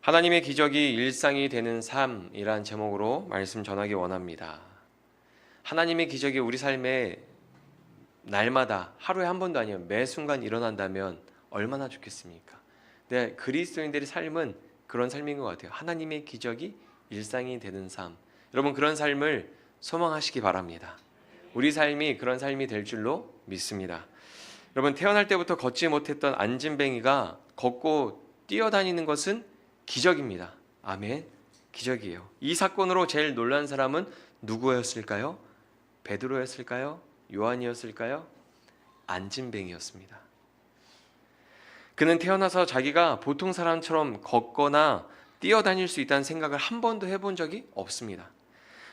하나님의 기적이 일상이 되는 삶이란 제목으로 말씀 전하기 원합니다. 하나님의 기적이 우리 삶에 날마다 하루에 한 번도 아니면 매 순간 일어난다면 얼마나 좋겠습니까? 네, 그리스도인들의 삶은 그런 삶인 것 같아요. 하나님의 기적이 일상이 되는 삶. 여러분 그런 삶을 소망하시기 바랍니다. 우리 삶이 그런 삶이 될 줄로 믿습니다. 여러분 태어날 때부터 걷지 못했던 안진뱅이가 걷고 뛰어다니는 것은 기적입니다. 아멘. 기적이에요. 이 사건으로 제일 놀란 사람은 누구였을까요? 베드로였을까요? 요한이었을까요? 안진뱅이였습니다. 그는 태어나서 자기가 보통 사람처럼 걷거나 뛰어다닐 수 있다는 생각을 한 번도 해본 적이 없습니다.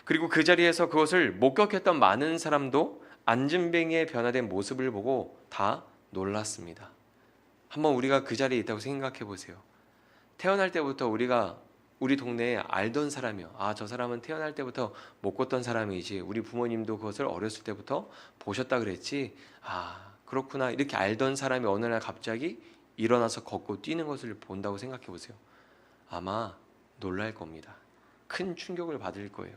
그리고 그 자리에서 그것을 목격했던 많은 사람도 안진뱅이의 변화된 모습을 보고 다 놀랐습니다. 한번 우리가 그 자리에 있다고 생각해 보세요. 태어날 때부터 우리가 우리 동네에 알던 사람이요. 저 사람은 태어날 때부터 못 걷던 사람이지. 우리 부모님도 그것을 어렸을 때부터 보셨다 그랬지. 그렇구나. 이렇게 알던 사람이 어느 날 갑자기 일어나서 걷고 뛰는 것을 본다고 생각해 보세요. 아마 놀랄 겁니다. 큰 충격을 받을 거예요.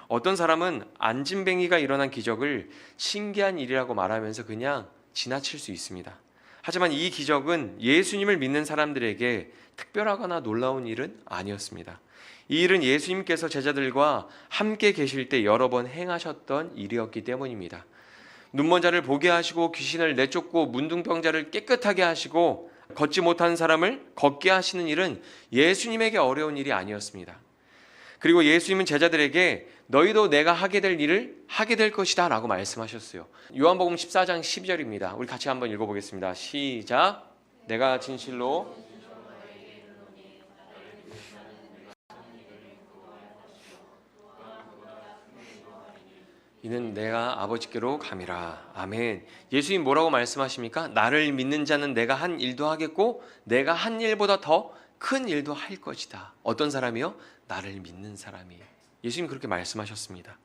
어떤 사람은 안진뱅이가 일어난 기적을 신기한 일이라고 말하면서 그냥 지나칠 수 있습니다. 하지만 이 기적은 예수님을 믿는 사람들에게 특별하거나 놀라운 일은 아니었습니다. 이 일은 예수님께서 제자들과 함께 계실 때 여러 번 행하셨던 일이었기 때문입니다. 눈먼 자를 보게 하시고 귀신을 내쫓고 문둥병자를 깨끗하게 하시고 걷지 못한 사람을 걷게 하시는 일은 예수님에게 어려운 일이 아니었습니다. 그리고 예수님은 제자들에게 너희도 내가 하게 될 일을 하게 될 것이다 라고 말씀하셨어요. 요한복음 14장 12절입니다. 우리 같이 한번 읽어보겠습니다. 시작. 내가 진실로 이는 내가 아버지께로 감이라. 아멘. 예수님 뭐라고 말씀하십니까? 나를 믿는 자는 내가 한 일도 하겠고 내가 한 일보다 더 큰 일도 할 것이다. 어떤 사람이요? 나를 믿는 사람이. 예수님 그렇게 말씀하셨습니다.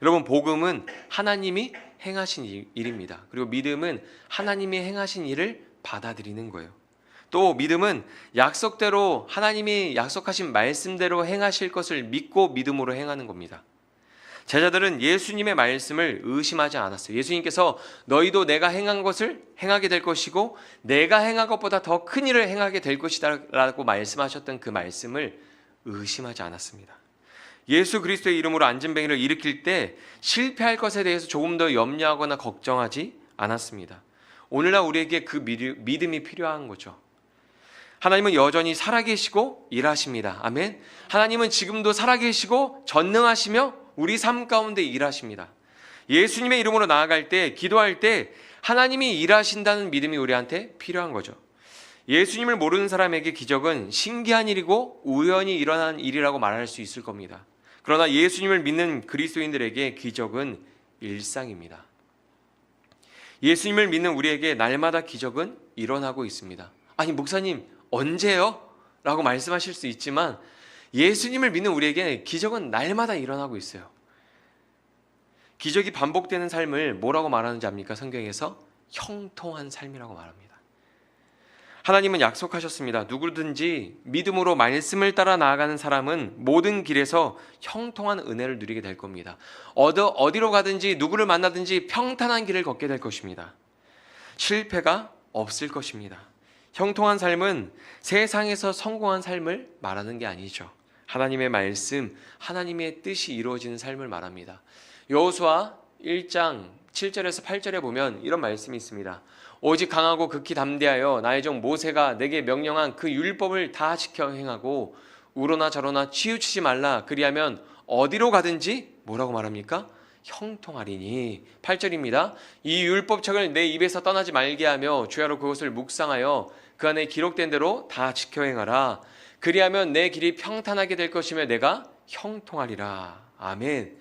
여러분 복음은 하나님이 행하신 일입니다. 그리고 믿음은 하나님이 행하신 일을 받아들이는 거예요. 또 믿음은 약속대로 하나님이 약속하신 말씀대로 행하실 것을 믿고 믿음으로 행하는 겁니다. 제자들은 예수님의 말씀을 의심하지 않았어요. 예수님께서 너희도 내가 행한 것을 행하게 될 것이고 내가 행한 것보다 더 큰 일을 행하게 될 것이다 라고 말씀하셨던 그 말씀을 의심하지 않았습니다. 예수 그리스도의 이름으로 안진뱅이를 일으킬 때 실패할 것에 대해서 조금 더 염려하거나 걱정하지 않았습니다. 오늘날 우리에게 그 믿음이 필요한 거죠. 하나님은 여전히 살아계시고 일하십니다. 아멘. 하나님은 지금도 살아계시고 전능하시며 우리 삶 가운데 일하십니다. 예수님의 이름으로 나아갈 때 기도할 때 하나님이 일하신다는 믿음이 우리한테 필요한 거죠. 예수님을 모르는 사람에게 기적은 신기한 일이고 우연히 일어난 일이라고 말할 수 있을 겁니다. 그러나 예수님을 믿는 그리스도인들에게 기적은 일상입니다. 예수님을 믿는 우리에게 날마다 기적은 일어나고 있습니다. 아니 목사님 언제요? 라고 말씀하실 수 있지만 예수님을 믿는 우리에게 기적은 날마다 일어나고 있어요. 기적이 반복되는 삶을 뭐라고 말하는지 압니까? 성경에서 형통한 삶이라고 말합니다. 하나님은 약속하셨습니다. 누구든지 믿음으로 말씀을 따라 나아가는 사람은 모든 길에서 형통한 은혜를 누리게 될 겁니다. 어디로 가든지 누구를 만나든지 평탄한 길을 걷게 될 것입니다. 실패가 없을 것입니다. 형통한 삶은 세상에서 성공한 삶을 말하는 게 아니죠. 하나님의 말씀, 하나님의 뜻이 이루어지는 삶을 말합니다. 여호수아 1장 7절에서 8절에 보면 이런 말씀이 있습니다. 오직 강하고 극히 담대하여 나의 종 모세가 내게 명령한 그 율법을 다 지켜 행하고 우로나 저로나 치우치지 말라. 그리하면 어디로 가든지 뭐라고 말합니까? 형통하리니. 8절입니다. 이 율법책을 내 입에서 떠나지 말게 하며 주야로 그것을 묵상하여 그 안에 기록된 대로 다 지켜 행하라. 그리하면 내 길이 평탄하게 될 것이며 내가 형통하리라. 아멘.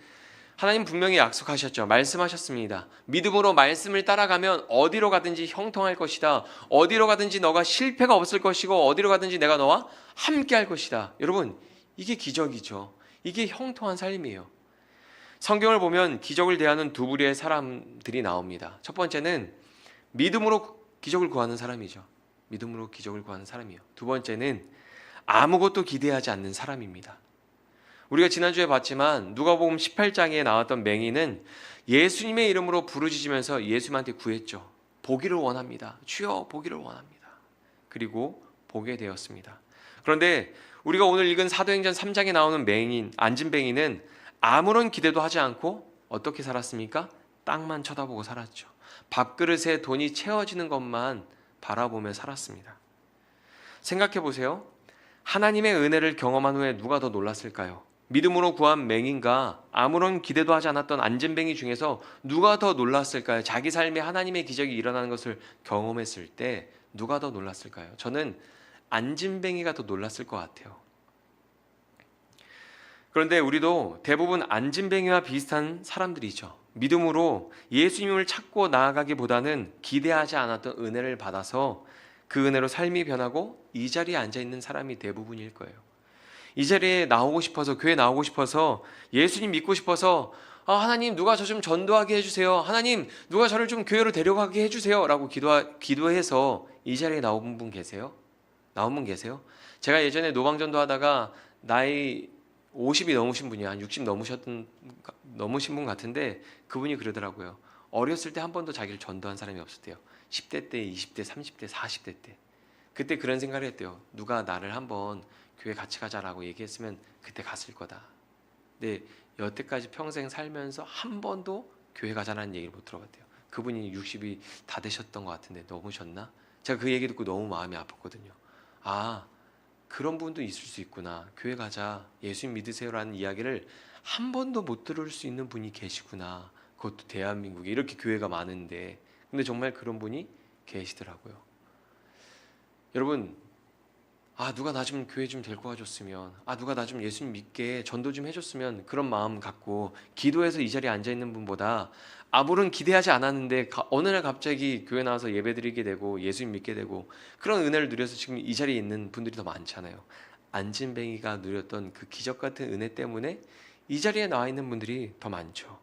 하나님 분명히 약속하셨죠. 말씀하셨습니다. 믿음으로 말씀을 따라가면 어디로 가든지 형통할 것이다. 어디로 가든지 너가 실패가 없을 것이고 어디로 가든지 내가 너와 함께 할 것이다. 여러분 이게 기적이죠. 이게 형통한 삶이에요. 성경을 보면 기적을 대하는 두 부류의 사람들이 나옵니다. 첫 번째는 믿음으로 기적을 구하는 사람이죠. 믿음으로 기적을 구하는 사람이에요. 두 번째는 아무것도 기대하지 않는 사람입니다. 우리가 지난주에 봤지만 누가복음 18장에 나왔던 맹인은 예수님의 이름으로 부르짖으면서 예수님한테 구했죠. 보기를 원합니다. 주여, 보기를 원합니다. 그리고 보게 되었습니다. 그런데 우리가 오늘 읽은 사도행전 3장에 나오는 맹인, 안진뱅이는 아무런 기대도 하지 않고 어떻게 살았습니까? 땅만 쳐다보고 살았죠. 밥그릇에 돈이 채워지는 것만 바라보며 살았습니다. 생각해 보세요. 하나님의 은혜를 경험한 후에 누가 더 놀랐을까요? 믿음으로 구한 맹인과 아무런 기대도 하지 않았던 안진뱅이 중에서 누가 더 놀랐을까요? 자기 삶에 하나님의 기적이 일어나는 것을 경험했을 때 누가 더 놀랐을까요? 저는 안진뱅이가 더 놀랐을 것 같아요. 그런데 우리도 대부분 안진뱅이와 비슷한 사람들이죠. 믿음으로 예수님을 찾고 나아가기보다는 기대하지 않았던 은혜를 받아서 그 은혜로 삶이 변하고 이 자리에 앉아있는 사람이 대부분일 거예요. 이 자리에 나오고 싶어서, 교회 나오고 싶어서, 예수님 믿고 싶어서 하나님 누가 저 좀 전도하게 해주세요. 하나님 누가 저를 좀 교회로 데려가게 해주세요. 라고 기도해서 이 자리에 나온 분 계세요? 나온 분 계세요? 제가 예전에 노방전도 하다가 나이 50이 넘으신 분이 한 60 넘으신 분 같은데 그분이 그러더라고요. 어렸을 때 한 번도 자기를 전도한 사람이 없었대요. 10대 때, 20대, 30대, 40대 때. 그때 그런 생각을 했대요. 누가 나를 한번 교회 같이 가자라고 얘기했으면 그때 갔을 거다. 근데 여태까지 평생 살면서 한 번도 교회 가자라는 얘기를 못 들어봤대요. 그분이 60이 다 되셨던 것 같은데 넘으셨나? 제가 그 얘기 듣고 너무 마음이 아팠거든요. 아, 그런 분도 있을 수 있구나. 교회 가자, 예수님 믿으세요라는 이야기를 한 번도 못 들을 수 있는 분이 계시구나. 그것도 대한민국에 이렇게 교회가 많은데. 근데 정말 그런 분이 계시더라고요. 여러분, 누가 나 좀 교회 좀 데리고 와줬으면, 누가 나 좀 예수님 믿게 전도 좀 해줬으면, 그런 마음 갖고 기도해서 이 자리에 앉아있는 분보다 아무런 기대하지 않았는데 어느 날 갑자기 교회 나와서 예배드리게 되고 예수님 믿게 되고 그런 은혜를 누려서 지금 이 자리에 있는 분들이 더 많잖아요. 안진뱅이가 누렸던 그 기적 같은 은혜 때문에 이 자리에 나와 있는 분들이 더 많죠.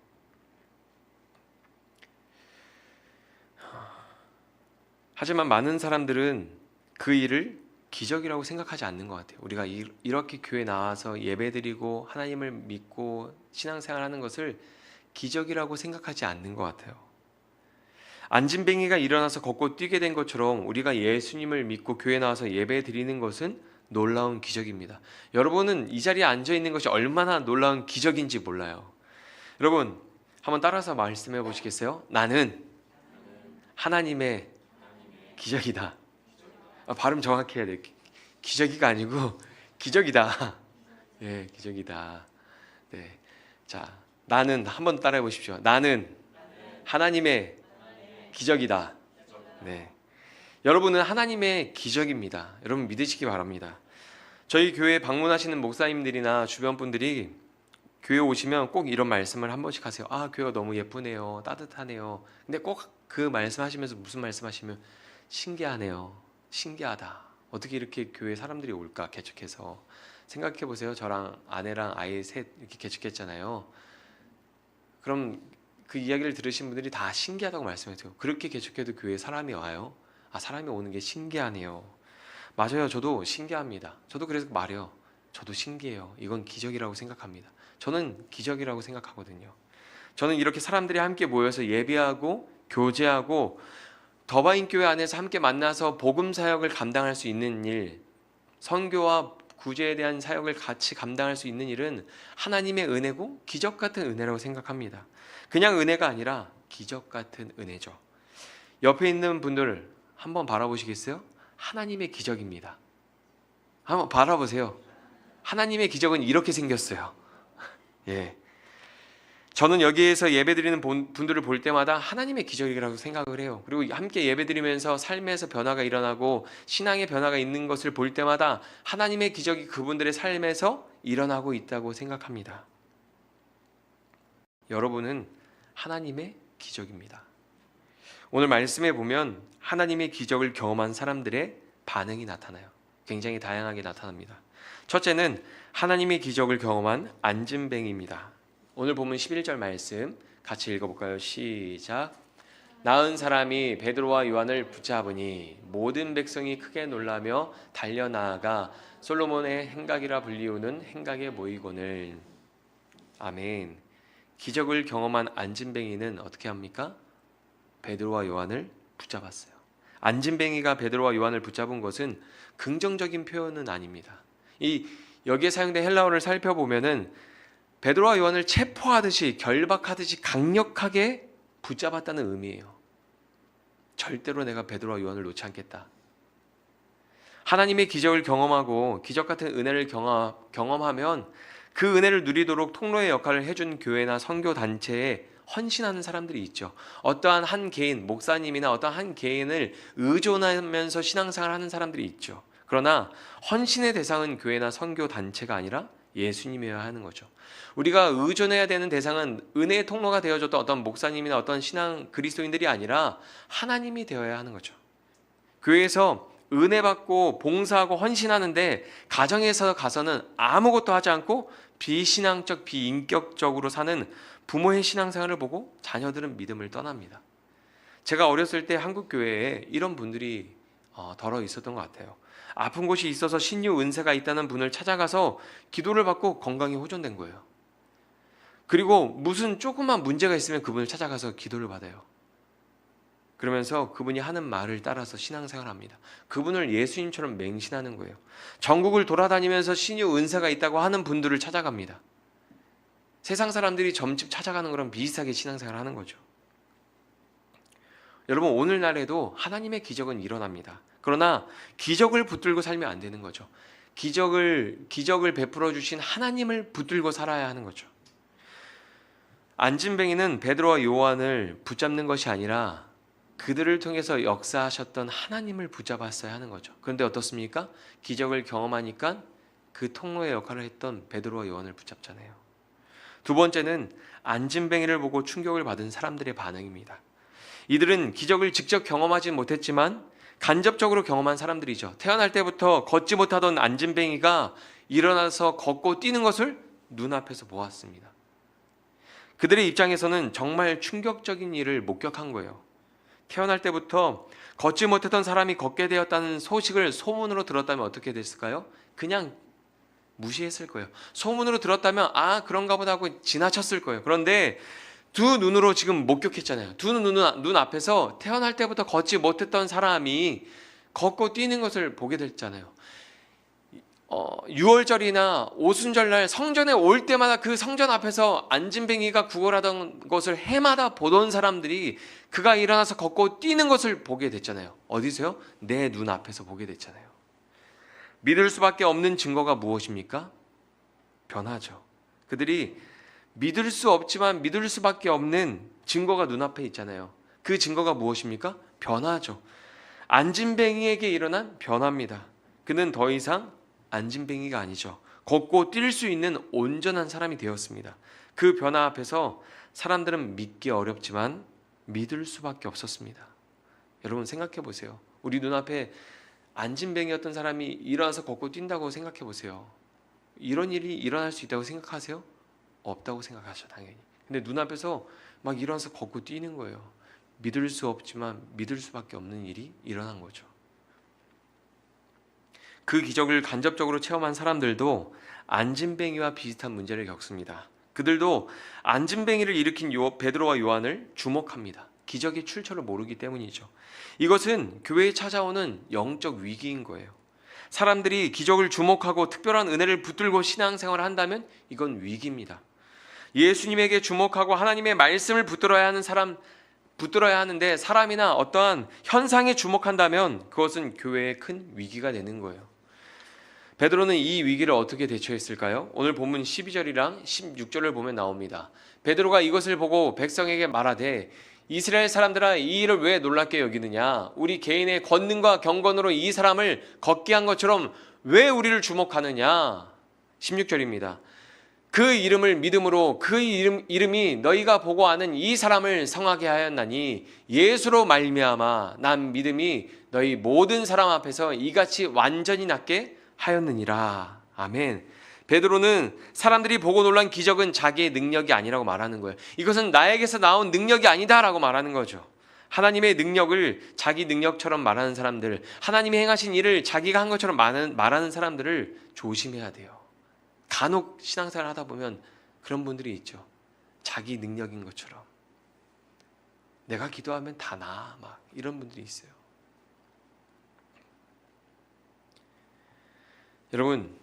하지만 많은 사람들은 그 일을 기적이라고 생각하지 않는 것 같아요. 우리가 이렇게 교회 나와서 예배드리고 하나님을 믿고 신앙생활하는 것을 기적이라고 생각하지 않는 것 같아요. 안진뱅이가 일어나서 걷고 뛰게 된 것처럼 우리가 예수님을 믿고 교회 나와서 예배드리는 것은 놀라운 기적입니다. 여러분은 이 자리에 앉아있는 것이 얼마나 놀라운 기적인지 몰라요. 여러분 한번 따라서 말씀해 보시겠어요? 나는 하나님의 기적이다. 발음 정확히 해야 돼. 기적이가 아니고 기적이다. 예, 기적이다. 네, 자, 나는 한번 따라해 보십시오. 나는 하나님의 기적이다. 네, 여러분은 하나님의 기적입니다. 여러분 믿으시기 바랍니다. 저희 교회 방문하시는 목사님들이나 주변 분들이 교회 오시면 꼭 이런 말씀을 한 번씩 하세요. 교회가 너무 예쁘네요. 따뜻하네요. 근데 꼭 그 말씀하시면서 무슨 말씀하시면 신기하네요. 신기하다. 어떻게 이렇게 교회 사람들이 올까 개척해서. 생각해 보세요. 저랑 아내랑 아이 셋 이렇게 개척했잖아요. 그럼 그 이야기를 들으신 분들이 다 신기하다고 말씀하세요. 그렇게 개척해도 교회에 사람이 와요? 사람이 오는 게 신기하네요. 맞아요. 저도 신기합니다. 저도 그래서 말해요. 저도 신기해요. 이건 기적이라고 생각합니다. 저는 기적이라고 생각하거든요. 저는 이렇게 사람들이 함께 모여서 예배하고 교제하고 더바인 교회 안에서 함께 만나서 복음 사역을 감당할 수 있는 일, 선교와 구제에 대한 사역을 같이 감당할 수 있는 일은 하나님의 은혜고 기적 같은 은혜라고 생각합니다. 그냥 은혜가 아니라 기적 같은 은혜죠. 옆에 있는 분들 한번 바라보시겠어요? 하나님의 기적입니다. 한번 바라보세요. 하나님의 기적은 이렇게 생겼어요. 예. 저는 여기에서 예배드리는 분들을 볼 때마다 하나님의 기적이라고 생각을 해요. 그리고 함께 예배드리면서 삶에서 변화가 일어나고 신앙의 변화가 있는 것을 볼 때마다 하나님의 기적이 그분들의 삶에서 일어나고 있다고 생각합니다. 여러분은 하나님의 기적입니다. 오늘 말씀에 보면 하나님의 기적을 경험한 사람들의 반응이 나타나요. 굉장히 다양하게 나타납니다. 첫째는 하나님의 기적을 경험한 안진뱅이입니다. 오늘 보면 11절 말씀 같이 읽어볼까요? 시작. 나은 사람이 베드로와 요한을 붙잡으니 모든 백성이 크게 놀라며 달려나아가 솔로몬의 행각이라 불리우는 행각의 모의곤을. 아멘. 기적을 경험한 안진뱅이는 어떻게 합니까? 베드로와 요한을 붙잡았어요. 안진뱅이가 베드로와 요한을 붙잡은 것은 긍정적인 표현은 아닙니다. 여기에 사용된 헬라어를 살펴보면은 베드로와 요한을 체포하듯이 결박하듯이 강력하게 붙잡았다는 의미예요. 절대로 내가 베드로와 요한을 놓지 않겠다. 하나님의 기적을 경험하고 기적 같은 은혜를 경험하면 그 은혜를 누리도록 통로의 역할을 해준 교회나 선교 단체에 헌신하는 사람들이 있죠. 어떠한 한 개인, 목사님이나 어떠한 한 개인을 의존하면서 신앙생활을 하는 사람들이 있죠. 그러나 헌신의 대상은 교회나 선교 단체가 아니라 예수님이어야 하는 거죠. 우리가 의존해야 되는 대상은 은혜의 통로가 되어줬던 어떤 목사님이나 어떤 신앙 그리스도인들이 아니라 하나님이 되어야 하는 거죠. 교회에서 은혜 받고 봉사하고 헌신하는데 가정에서 가서는 아무것도 하지 않고 비신앙적 비인격적으로 사는 부모의 신앙생활을 보고 자녀들은 믿음을 떠납니다. 제가 어렸을 때 한국 교회에 이런 분들이 덜어 있었던 것 같아요. 아픈 곳이 있어서 신유 은사가 있다는 분을 찾아가서 기도를 받고 건강이 호전된 거예요. 그리고 무슨 조그만 문제가 있으면 그분을 찾아가서 기도를 받아요. 그러면서 그분이 하는 말을 따라서 신앙생활을 합니다. 그분을 예수님처럼 맹신하는 거예요. 전국을 돌아다니면서 신유 은사가 있다고 하는 분들을 찾아갑니다. 세상 사람들이 점집 찾아가는 거랑 비슷하게 신앙생활을 하는 거죠. 여러분, 오늘날에도 하나님의 기적은 일어납니다. 그러나 기적을 붙들고 살면 안 되는 거죠. 기적을 베풀어 주신 하나님을 붙들고 살아야 하는 거죠. 안진뱅이는 베드로와 요한을 붙잡는 것이 아니라 그들을 통해서 역사하셨던 하나님을 붙잡았어야 하는 거죠. 그런데 어떻습니까? 기적을 경험하니까 그 통로의 역할을 했던 베드로와 요한을 붙잡잖아요. 두 번째는 안진뱅이를 보고 충격을 받은 사람들의 반응입니다. 이들은 기적을 직접 경험하지 못했지만 간접적으로 경험한 사람들이죠. 태어날 때부터 걷지 못하던 안진뱅이가 일어나서 걷고 뛰는 것을 눈앞에서 보았습니다. 그들의 입장에서는 정말 충격적인 일을 목격한 거예요. 태어날 때부터 걷지 못했던 사람이 걷게 되었다는 소식을 소문으로 들었다면 어떻게 됐을까요? 그냥 무시했을 거예요. 소문으로 들었다면 그런가 보다 하고 지나쳤을 거예요. 그런데 두 눈으로 지금 목격했잖아요. 두 눈 앞에서 태어날 때부터 걷지 못했던 사람이 걷고 뛰는 것을 보게 됐잖아요. 6월절이나 오순절날 성전에 올 때마다 그 성전 앞에서 안진뱅이가 구걸하던 것을 해마다 보던 사람들이 그가 일어나서 걷고 뛰는 것을 보게 됐잖아요. 어디서요? 내 눈 앞에서 보게 됐잖아요. 믿을 수밖에 없는 증거가 무엇입니까? 변화죠. 그들이 믿을 수 없지만 믿을 수밖에 없는 증거가 눈앞에 있잖아요. 그 증거가 무엇입니까? 변화죠. 안진뱅이에게 일어난 변화입니다. 그는 더 이상 안진뱅이가 아니죠. 걷고 뛸 수 있는 온전한 사람이 되었습니다. 그 변화 앞에서 사람들은 믿기 어렵지만 믿을 수밖에 없었습니다. 여러분 생각해 보세요. 우리 눈앞에 안진뱅이였던 사람이 일어나서 걷고 뛴다고 생각해 보세요. 이런 일이 일어날 수 있다고 생각하세요? 없다고 생각하죠, 당연히. 근데 눈앞에서 막 일어나서 걷고 뛰는 거예요. 믿을 수 없지만 믿을 수밖에 없는 일이 일어난 거죠. 그 기적을 간접적으로 체험한 사람들도 안진뱅이와 비슷한 문제를 겪습니다. 그들도 안진뱅이를 일으킨 베드로와 요한을 주목합니다. 기적의 출처를 모르기 때문이죠. 이것은 교회에 찾아오는 영적 위기인 거예요. 사람들이 기적을 주목하고 특별한 은혜를 붙들고 신앙생활을 한다면 이건 위기입니다. 예수님에게 주목하고 하나님의 말씀을 붙들어야 하는데 사람이나 어떠한 현상에 주목한다면 그것은 교회의 큰 위기가 되는 거예요. 베드로는 이 위기를 어떻게 대처했을까요? 오늘 본문 12절이랑 16절을 보면 나옵니다. 베드로가 이것을 보고 백성에게 말하되 이스라엘 사람들아 이 일을 왜 놀랍게 여기느냐? 우리 개인의 권능과 경건으로 이 사람을 걷게 한 것처럼 왜 우리를 주목하느냐? 16절입니다. 그 이름을 믿음으로 그 이름이 너희가 보고 아는 이 사람을 성하게 하였나니 예수로 말미암아 난 믿음이 너희 모든 사람 앞에서 이같이 완전히 낫게 하였느니라. 아멘. 베드로는 사람들이 보고 놀란 기적은 자기의 능력이 아니라고 말하는 거예요. 이것은 나에게서 나온 능력이 아니다라고 말하는 거죠. 하나님의 능력을 자기 능력처럼 말하는 사람들, 하나님이 행하신 일을 자기가 한 것처럼 말하는 사람들을 조심해야 돼요. 간혹 신앙생활 하다 보면 그런 분들이 있죠. 자기 능력인 것처럼. 내가 기도하면 다 나아. 막 이런 분들이 있어요. 여러분,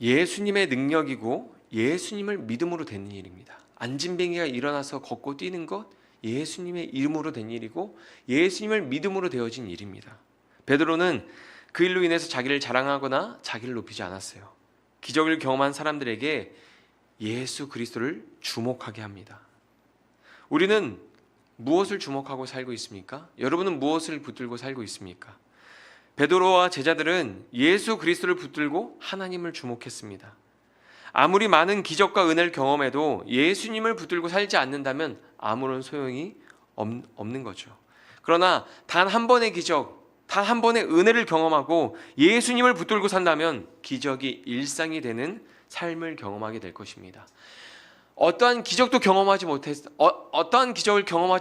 예수님의 능력이고 예수님을 믿음으로 된 일입니다. 안진뱅이가 일어나서 걷고 뛰는 것, 예수님의 이름으로 된 일이고 예수님을 믿음으로 되어진 일입니다. 베드로는 그 일로 인해서 자기를 자랑하거나 자기를 높이지 않았어요. 기적을 경험한 사람들에게 예수 그리스도를 주목하게 합니다. 우리는 무엇을 주목하고 살고 있습니까? 여러분은 무엇을 붙들고 살고 있습니까? 베드로와 제자들은 예수 그리스도를 붙들고 하나님을 주목했습니다. 아무리 많은 기적과 은혜를 경험해도 예수님을 붙들고 살지 않는다면 아무런 소용이 없는 거죠. 그러나 단 한 번의 기적, 단 한 번의 은혜를 경험하고 예수님을 붙들고 산다면 기적이 일상이 되는 삶을 경험하게 될 것입니다. 어떠한 기적을 경험하지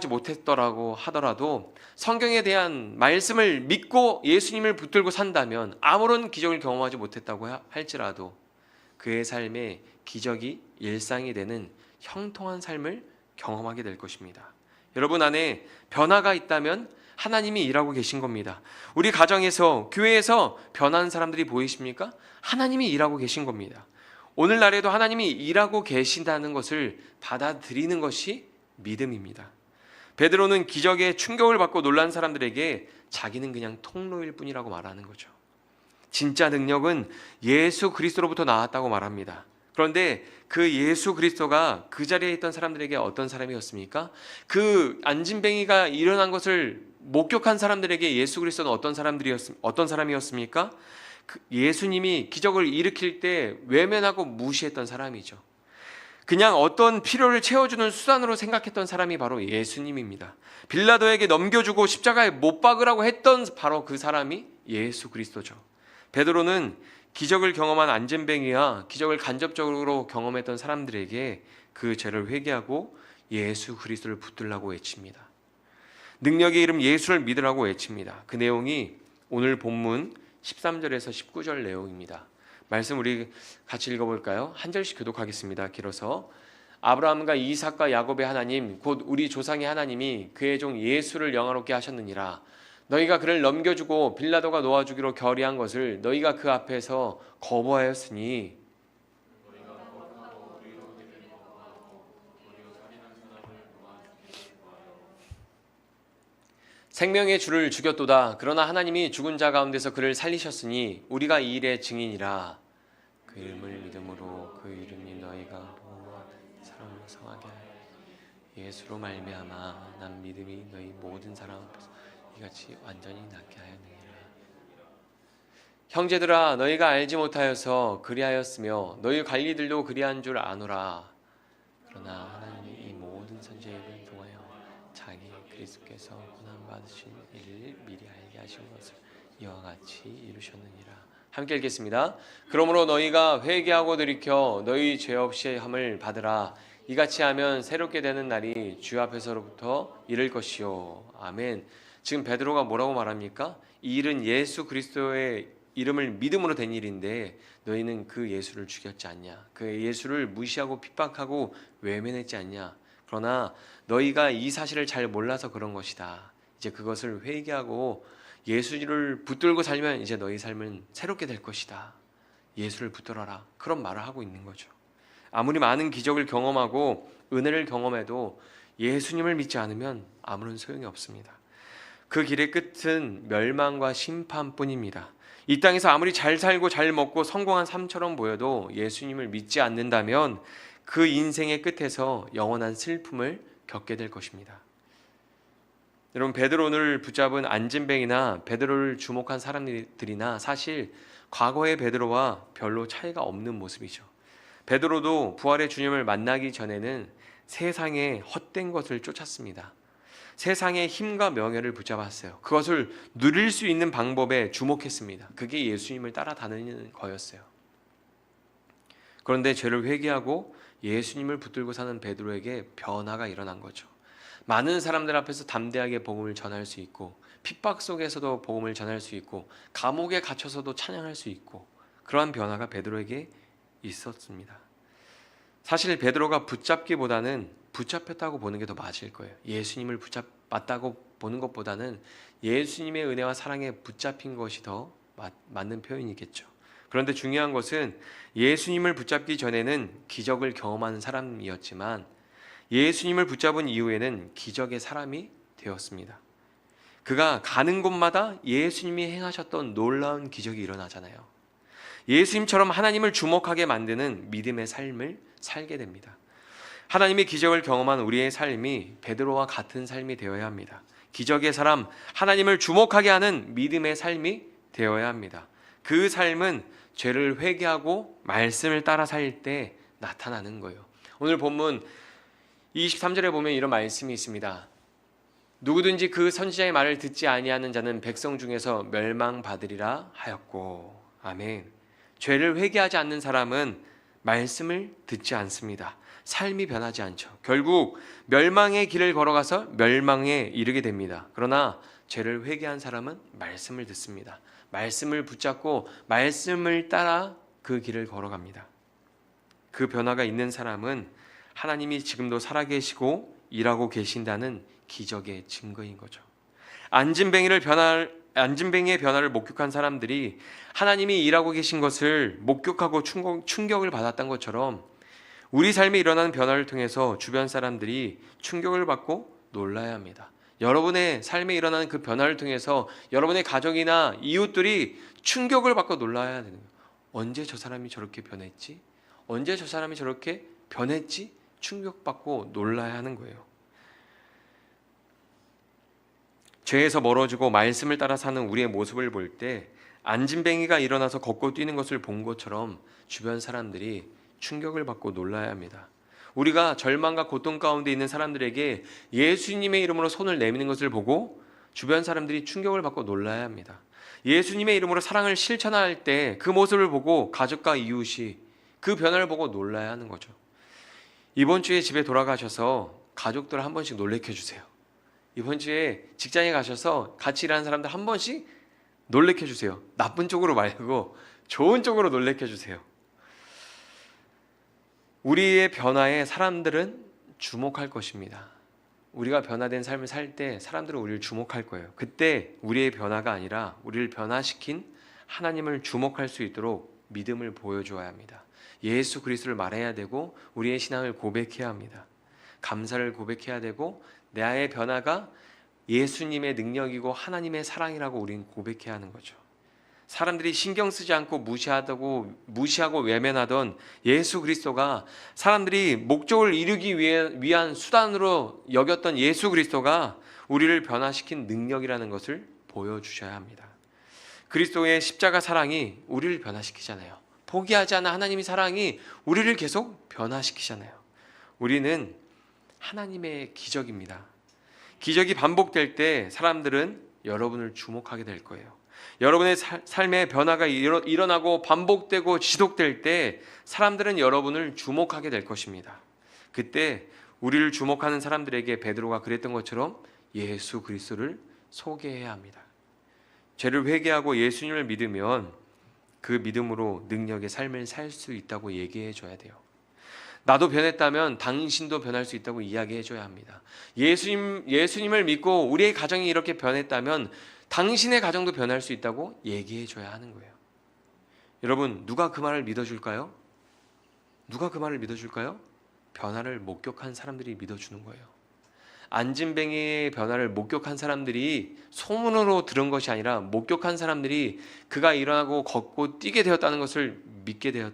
못했더라고 하더라도 성경에 대한 말씀을 믿고 예수님을 붙들고 산다면 아무런 기적을 경험하지 못했다고 할지라도 그의 삶에 기적이 일상이 되는 형통한 삶을 경험하게 될 것입니다. 여러분 안에 변화가 있다면 하나님이 일하고 계신 겁니다. 우리 가정에서, 교회에서 변하는 사람들이 보이십니까? 하나님이 일하고 계신 겁니다. 오늘날에도 하나님이 일하고 계신다는 것을 받아들이는 것이 믿음입니다. 베드로는 기적에 충격을 받고 놀란 사람들에게 자기는 그냥 통로일 뿐이라고 말하는 거죠. 진짜 능력은 예수 그리스도로부터 나왔다고 말합니다. 그런데 그 예수 그리스도가 그 자리에 있던 사람들에게 어떤 사람이었습니까? 그 안진뱅이가 일어난 것을 목격한 사람들에게 예수 그리스도는 어떤 사람이었습니까? 예수님이 기적을 일으킬 때 외면하고 무시했던 사람이죠. 그냥 어떤 필요를 채워주는 수단으로 생각했던 사람이 바로 예수님입니다. 빌라도에게 넘겨주고 십자가에 못 박으라고 했던 바로 그 사람이 예수 그리스도죠. 베드로는 기적을 경험한 안진뱅이와 기적을 간접적으로 경험했던 사람들에게 그 죄를 회개하고 예수 그리스도를 붙들라고 외칩니다. 능력의 이름 예수를 믿으라고 외칩니다. 그 내용이 오늘 본문 13절에서 19절 내용입니다. 말씀 우리 같이 읽어볼까요? 한 절씩 교독하겠습니다. 길어서 아브라함과 이삭과 야곱의 하나님 곧 우리 조상의 하나님이 그의 종 예수를 영화롭게 하셨느니라. 너희가 그를 넘겨주고 빌라도가 놓아주기로 결의한 것을 너희가 그 앞에서 거부하였으니 생명의 주를 죽였도다. 그러나 하나님이 죽은 자 가운데서 그를 살리셨으니 우리가 이 일의 증인이라. 그 이름을 믿음으로 그 이름이 너희가 보호한 사람을 성하게 하여 예수로 말미암아 난 믿음이 너희 모든 사람 앞에서 이같이 완전히 낫게 하였느니라. 형제들아 너희가 알지 못하여서 그리하였으며 너희 관리들도 그리한 줄 아노라. 그러나 하나님이 이 모든 선지자를 통하여 자기 그리스도께서 고난 받으신 일을 미리 알게 하신 것을 이와 같이 이루셨느니라. 함께 읽겠습니다. 그러므로 너희가 회개하고 돌이켜 너희 죄 없이 함을 받으라. 이같이 하면 새롭게 되는 날이 주 앞에서로부터 이를 것이요. 아멘. 지금 베드로가 뭐라고 말합니까? 이 일은 예수 그리스도의 이름을 믿음으로 된 일인데 너희는 그 예수를 죽였지 않냐? 그 예수를 무시하고 핍박하고 외면했지 않냐? 그러나 너희가 이 사실을 잘 몰라서 그런 것이다. 이제 그것을 회개하고 예수를 붙들고 살면 이제 너희 삶은 새롭게 될 것이다. 예수를 붙들어라. 그런 말을 하고 있는 거죠. 아무리 많은 기적을 경험하고 은혜를 경험해도 예수님을 믿지 않으면 아무런 소용이 없습니다. 그 길의 끝은 멸망과 심판뿐입니다. 이 땅에서 아무리 잘 살고 잘 먹고 성공한 삶처럼 보여도 예수님을 믿지 않는다면 그 인생의 끝에서 영원한 슬픔을 겪게 될 것입니다. 여러분, 베드로를 붙잡은 안진뱅이나 베드로를 주목한 사람들이나 사실 과거의 베드로와 별로 차이가 없는 모습이죠. 베드로도 부활의 주님을 만나기 전에는 세상의 헛된 것을 쫓았습니다. 세상의 힘과 명예를 붙잡았어요. 그것을 누릴 수 있는 방법에 주목했습니다. 그게 예수님을 따라다니는 거였어요. 그런데 죄를 회개하고 예수님을 붙들고 사는 베드로에게 변화가 일어난 거죠. 많은 사람들 앞에서 담대하게 복음을 전할 수 있고, 핍박 속에서도 복음을 전할 수 있고, 감옥에 갇혀서도 찬양할 수 있고, 그러한 변화가 베드로에게 있었습니다. 사실 베드로가 붙잡기보다는 붙잡혔다고 보는 게 더 맞을 거예요. 예수님을 붙잡았다고 보는 것보다는 예수님의 은혜와 사랑에 붙잡힌 것이 더 맞는 표현이겠죠. 그런데 중요한 것은 예수님을 붙잡기 전에는 기적을 경험하는 사람이었지만 예수님을 붙잡은 이후에는 기적의 사람이 되었습니다. 그가 가는 곳마다 예수님이 행하셨던 놀라운 기적이 일어나잖아요. 예수님처럼 하나님을 주목하게 만드는 믿음의 삶을 살게 됩니다. 하나님의 기적을 경험한 우리의 삶이 베드로와 같은 삶이 되어야 합니다. 기적의 사람, 하나님을 주목하게 하는 믿음의 삶이 되어야 합니다. 그 삶은 죄를 회개하고 말씀을 따라 살 때 나타나는 거예요. 오늘 본문 23절에 보면 이런 말씀이 있습니다. 누구든지 그 선지자의 말을 듣지 아니하는 자는 백성 중에서 멸망받으리라 하였고. 아멘. 죄를 회개하지 않는 사람은 말씀을 듣지 않습니다. 삶이 변하지 않죠. 결국 멸망의 길을 걸어가서 멸망에 이르게 됩니다. 그러나 죄를 회개한 사람은 말씀을 듣습니다. 말씀을 붙잡고 말씀을 따라 그 길을 걸어갑니다. 그 변화가 있는 사람은 하나님이 지금도 살아계시고 일하고 계신다는 기적의 증거인 거죠. 안진뱅이의 변화를 목격한 사람들이 하나님이 일하고 계신 것을 목격하고 충격을 받았던 것처럼 우리 삶에 일어나는 변화를 통해서 주변 사람들이 충격을 받고 놀라야 합니다. 여러분의 삶에 일어나는 그 변화를 통해서 여러분의 가족이나 이웃들이 충격을 받고 놀라야 되는 거예요. 언제 저 사람이 저렇게 변했지? 언제 저 사람이 저렇게 변했지? 충격받고 놀라야 하는 거예요. 죄에서 멀어지고 말씀을 따라 사는 우리의 모습을 볼 때 안진뱅이가 일어나서 걷고 뛰는 것을 본 것처럼 주변 사람들이 충격을 받고 놀라야 합니다. 우리가 절망과 고통 가운데 있는 사람들에게 예수님의 이름으로 손을 내미는 것을 보고 주변 사람들이 충격을 받고 놀라야 합니다. 예수님의 이름으로 사랑을 실천할 때 그 모습을 보고 가족과 이웃이 그 변화를 보고 놀라야 하는 거죠. 이번 주에 집에 돌아가셔서 가족들 한 번씩 놀래켜 주세요. 이번 주에 직장에 가셔서 같이 일하는 사람들 한 번씩 놀래켜 주세요. 나쁜 쪽으로 말고 좋은 쪽으로 놀래켜 주세요. 우리의 변화에 사람들은 주목할 것입니다. 우리가 변화된 삶을 살 때 사람들은 우리를 주목할 거예요. 그때 우리의 변화가 아니라 우리를 변화시킨 하나님을 주목할 수 있도록 믿음을 보여줘야 합니다. 예수 그리스도를 말해야 되고 우리의 신앙을 고백해야 합니다. 감사를 고백해야 되고 나의 변화가 예수님의 능력이고 하나님의 사랑이라고 우리는 고백해야 하는 거죠. 사람들이 신경 쓰지 않고 무시하고 외면하던 예수 그리스도가, 사람들이 목적을 이루기 위한 수단으로 여겼던 예수 그리스도가 우리를 변화시킨 능력이라는 것을 보여주셔야 합니다. 그리스도의 십자가 사랑이 우리를 변화시키잖아요. 포기하지 않는 하나님의 사랑이 우리를 계속 변화시키잖아요. 우리는 하나님의 기적입니다. 기적이 반복될 때 사람들은 여러분을 주목하게 될 거예요. 여러분의 삶의 변화가 일어나고 반복되고 지속될 때 사람들은 여러분을 주목하게 될 것입니다. 그때 우리를 주목하는 사람들에게 베드로가 그랬던 것처럼 예수 그리스도를 소개해야 합니다. 죄를 회개하고 예수님을 믿으면 그 믿음으로 능력의 삶을 살 수 있다고 얘기해 줘야 돼요. 나도 변했다면 당신도 변할 수 있다고 이야기해 줘야 합니다. 예수님을 믿고 우리의 가정이 이렇게 변했다면 당신의 가정도 변할 수 있다고 얘기해 줘야 하는 거예요. 여러분, 누가 그 말을 믿어줄까요? 누가 그 말을 믿어줄까요? 변화를 목격한 사람들이 믿어주는 거예요. 안진뱅이의 변화를 목격한 사람들이 소문으로 들은 것이 아니라 목격한 사람들이 그가 일어나고 걷고 뛰게 되었다는 것을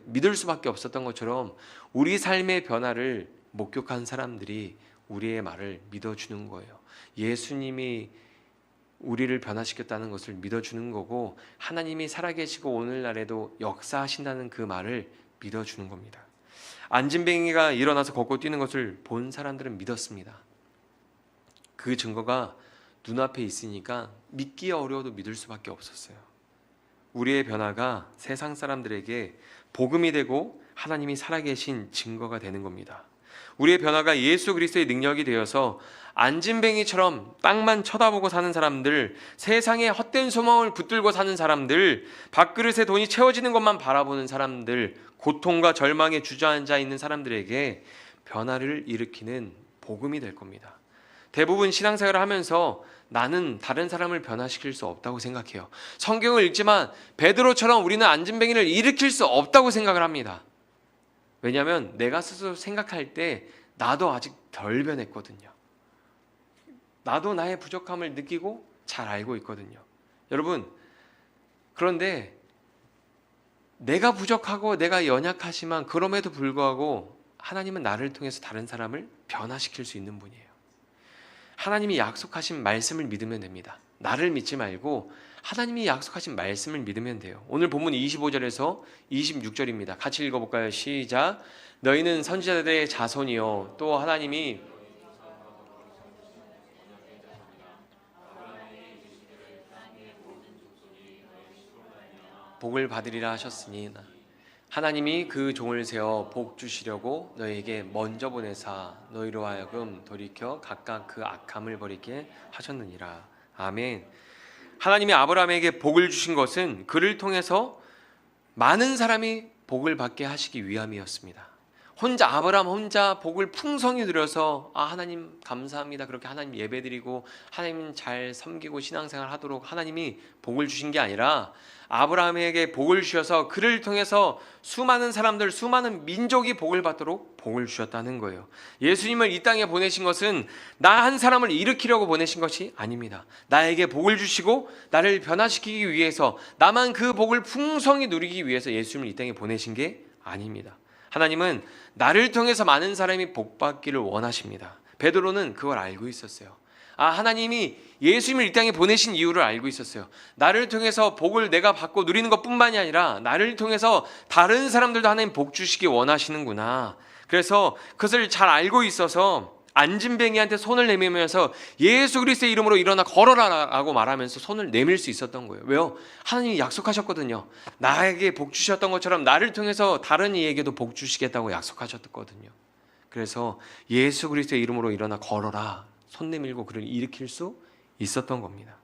믿을 수밖에 없었던 것처럼 우리 삶의 변화를 목격한 사람들이 우리의 말을 믿어주는 거예요. 예수님이 우리를 변화시켰다는 것을 믿어주는 거고 하나님이 살아계시고 오늘날에도 역사하신다는 그 말을 믿어주는 겁니다. 안진뱅이가 일어나서 걷고 뛰는 것을 본 사람들은 믿었습니다. 그 증거가 눈앞에 있으니까 믿기 어려워도 믿을 수밖에 없었어요. 우리의 변화가 세상 사람들에게 복음이 되고 하나님이 살아계신 증거가 되는 겁니다. 우리의 변화가 예수 그리스도의 능력이 되어서 안진뱅이처럼 땅만 쳐다보고 사는 사람들, 세상에 헛된 소망을 붙들고 사는 사람들, 밥그릇에 돈이 채워지는 것만 바라보는 사람들, 고통과 절망에 주저앉아 있는 사람들에게 변화를 일으키는 복음이 될 겁니다. 대부분 신앙생활을 하면서 나는 다른 사람을 변화시킬 수 없다고 생각해요. 성경을 읽지만 베드로처럼 우리는 안진뱅이를 일으킬 수 없다고 생각을 합니다. 왜냐하면 내가 스스로 생각할 때 나도 아직 덜 변했거든요. 나도 나의 부족함을 느끼고 잘 알고 있거든요. 여러분, 그런데 내가 부족하고 내가 연약하지만 그럼에도 불구하고 하나님은 나를 통해서 다른 사람을 변화시킬 수 있는 분이에요. 하나님이 약속하신 말씀을 믿으면 됩니다. 나를 믿지 말고 하나님이 약속하신 말씀을 믿으면 돼요. 오늘 본문 25절에서 26절입니다. 같이 읽어볼까요? 시작. 너희는 선지자들의 자손이요 또 하나님이 복을 받으리라 하셨으니 하나님이 그 종을 세워 복 주시려고 너희에게 먼저 보내사 너희로 하여금 돌이켜 각각 그 악함을 버리게 하셨느니라. 아멘. 하나님이 아브라함에게 복을 주신 것은 그를 통해서 많은 사람이 복을 받게 하시기 위함이었습니다. 아브라함 혼자 복을 풍성히 누려서 하나님 감사합니다 그렇게 하나님 예배드리고 하나님 잘 섬기고 신앙생활 하도록 하나님이 복을 주신 게 아니라 아브라함에게 복을 주셔서 그를 통해서 수많은 사람들, 수많은 민족이 복을 받도록 복을 주셨다는 거예요. 예수님을 이 땅에 보내신 것은 나 한 사람을 일으키려고 보내신 것이 아닙니다. 나에게 복을 주시고 나를 변화시키기 위해서, 나만 그 복을 풍성히 누리기 위해서 예수님을 이 땅에 보내신 게 아닙니다. 하나님은 나를 통해서 많은 사람이 복받기를 원하십니다. 베드로는 그걸 알고 있었어요. 하나님이 예수님을 이 땅에 보내신 이유를 알고 있었어요. 나를 통해서 복을 내가 받고 누리는 것뿐만이 아니라 나를 통해서 다른 사람들도 하나님 복 주시기 원하시는구나. 그래서 그것을 잘 알고 있어서 안진뱅이한테 손을 내밀면서 예수 그리스도의 이름으로 일어나 걸어라라고 말하면서 손을 내밀 수 있었던 거예요. 왜요? 하나님이 약속하셨거든요. 나에게 복 주셨던 것처럼 나를 통해서 다른 이에게도 복 주시겠다고 약속하셨거든요. 그래서 예수 그리스도의 이름으로 일어나 걸어라, 손 내밀고 그를 일으킬 수 있었던 겁니다.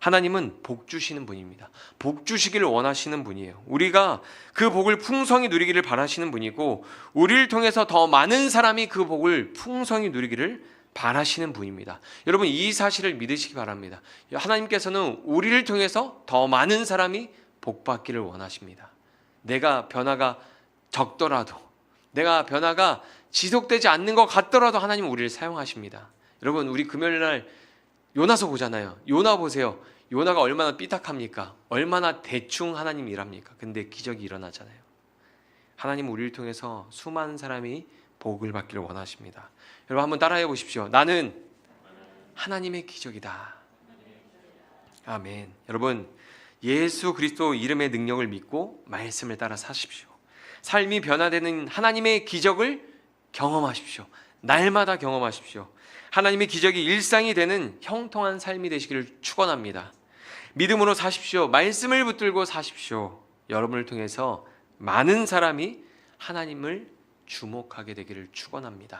하나님은 복 주시는 분입니다. 복 주시기를 원하시는 분이에요. 우리가 그 복을 풍성히 누리기를 바라시는 분이고 우리를 통해서 더 많은 사람이 그 복을 풍성히 누리기를 바라시는 분입니다. 여러분, 이 사실을 믿으시기 바랍니다. 하나님께서는 우리를 통해서 더 많은 사람이 복받기를 원하십니다. 내가 변화가 적더라도, 내가 변화가 지속되지 않는 것 같더라도 하나님은 우리를 사용하십니다. 여러분, 우리 금요일날 요나서 보잖아요. 요나 보세요. 요나가 얼마나 삐딱합니까? 얼마나 대충 하나님 일합니까? 근데 기적이 일어나잖아요. 하나님은 우리를 통해서 수많은 사람이 복을 받기를 원하십니다. 여러분, 한번 따라해 보십시오. 나는 하나님의 기적이다. 아멘. 여러분, 예수 그리스도 이름의 능력을 믿고 말씀을 따라 사십시오. 삶이 변화되는 하나님의 기적을 경험하십시오. 날마다 경험하십시오. 하나님의 기적이 일상이 되는 형통한 삶이 되시기를 축원합니다. 믿음으로 사십시오. 말씀을 붙들고 사십시오. 여러분을 통해서 많은 사람이 하나님을 주목하게 되기를 축원합니다.